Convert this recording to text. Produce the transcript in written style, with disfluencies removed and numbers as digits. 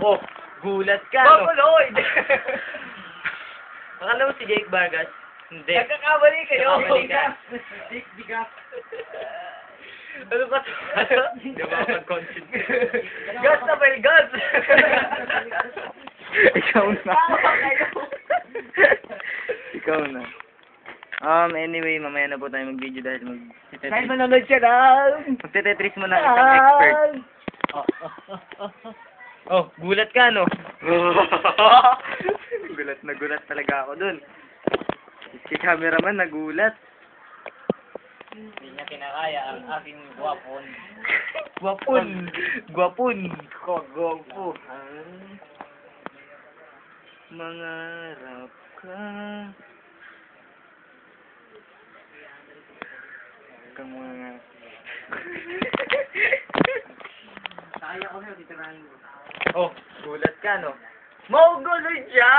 Oh, gulat ka, no? Babuloy! Akala mo si Jake Vargas? Hindi. Nagkakamali kayo. Nagkakamali ka. Bigas. Ano ba ito? Hindi ba mag-content? Gas na ba yung gas? Ikaw na. Tawa kayo. Ikaw na. Anyway, mamaya na po tayo mag-video dahil Kahit manonood siya lang. magte-tetris mo na ang isang expert. Oh, gulat ka, no? Gulat talaga ako dun. Si cameraman nagulat. Hindi niya kinakaya ang aking guwapon. Gwapon! Gwapon! Kagwapo. Mangarap ka. Kang mga... Kaya ko na, titirahin mo. Oh, gulat ka, no? Maugulo siya!